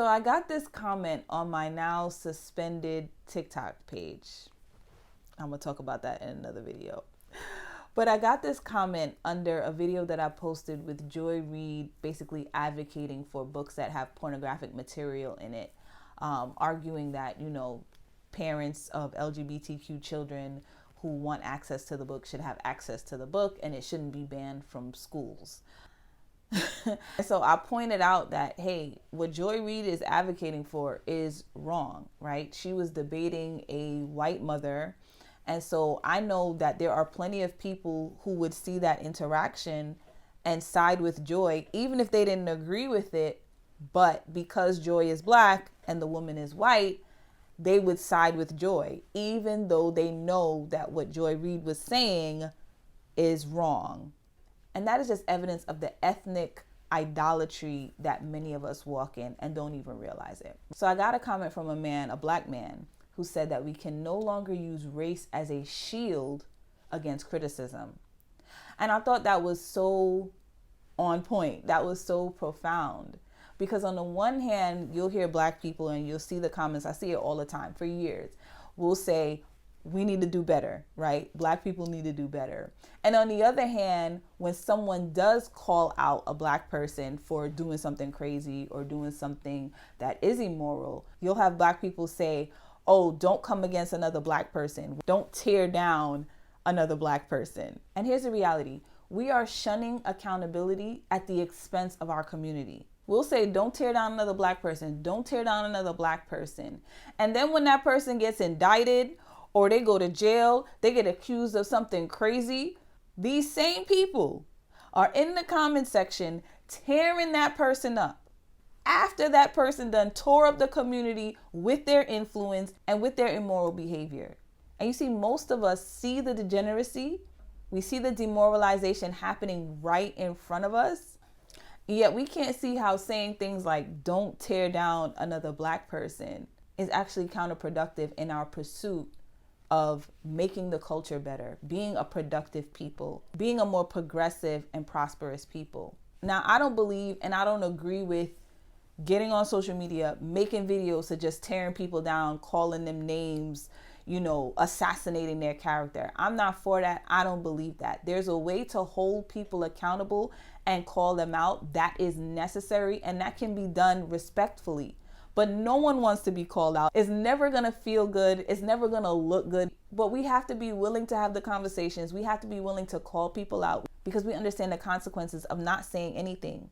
So I got this comment on my now suspended TikTok page. I'm going to talk about that in another video. But I got this comment under a video that I posted with Joy Reid, basically advocating for books that have pornographic material in it, arguing that, parents of LGBTQ children who want access to the book should have access to the book and it shouldn't be banned from schools. So I pointed out that, hey, what Joy Reid is advocating for is wrong, right? She was debating a white mother. And so I know that there are plenty of people who would see that interaction and side with Joy, even if they didn't agree with it. But because Joy is Black and the woman is white, they would side with Joy, even though they know that what Joy Reid was saying is wrong. And that is just evidence of the ethnic idolatry that many of us walk in and don't even realize it. So I got a comment from a Black man, who said that we can no longer use race as a shield against criticism. And I thought that was so on point. That was so profound. Because on the one hand, you'll hear Black people and you'll see the comments. I see it all the time for years. We'll say, we need to do better, right? Black people need to do better. And on the other hand, when someone does call out a Black person for doing something crazy or doing something that is immoral, you'll have Black people say, oh, don't come against another Black person. Don't tear down another Black person. And here's the reality. We are shunning accountability at the expense of our community. We'll say, don't tear down another Black person. Don't tear down another Black person. And then when that person gets indicted or they go to jail, they get accused of something crazy, these same people are in the comment section tearing that person up after that person done tore up the community with their influence and with their immoral behavior. And you see, most of us see the degeneracy. We see the demoralization happening right in front of us. Yet we can't see how saying things like, don't tear down another Black person, is actually counterproductive in our pursuit of making the culture better, being a productive people, being a more progressive and prosperous people. Now, I don't believe and I don't agree with getting on social media, making videos of just tearing people down, calling them names, assassinating their character. I'm not for that. I don't believe that. There's a way to hold people accountable and call them out that is necessary, and that can be done respectfully. But no one wants to be called out. It's never going to feel good. It's never going to look good. But we have to be willing to have the conversations. We have to be willing to call people out because we understand the consequences of not saying anything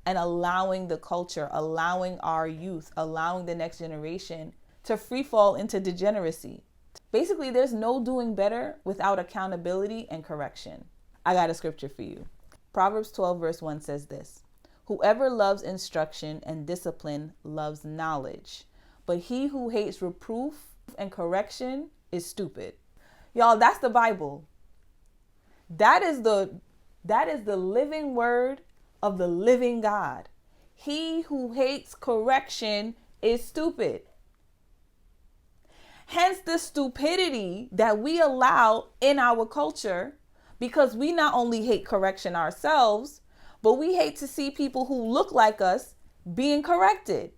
and allowing the culture, allowing our youth, allowing the next generation to free fall into degeneracy. Basically, there's no doing better without accountability and correction. I got a scripture for you. Proverbs 12 verse 1 says this: whoever loves instruction and discipline loves knowledge, but he who hates reproof and correction is stupid. Y'all, that's the Bible. That is the living word of the living God. He who hates correction is stupid. Hence the stupidity that we allow in our culture, because we not only hate correction ourselves, but we hate to see people who look like us being corrected.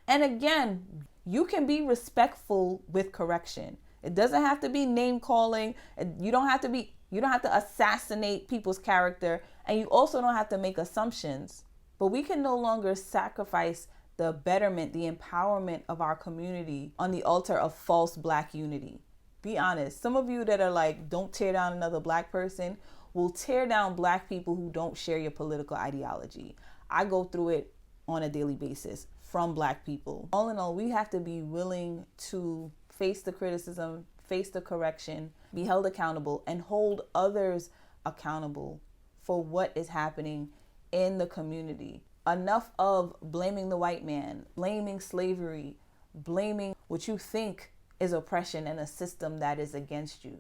And again, you can be respectful with correction. It doesn't have to be name calling. You don't have to assassinate people's character, and you also don't have to make assumptions. But we can no longer sacrifice the betterment, the empowerment of our community on the altar of false Black unity. Be honest. Some of you that are like, don't tear down another Black person, will tear down Black people who don't share your political ideology. I go through it on a daily basis from Black people. All in all, we have to be willing to face the criticism, face the correction, be held accountable, and hold others accountable for what is happening in the community. Enough of blaming the white man, blaming slavery, blaming what you think is oppression and a system that is against you.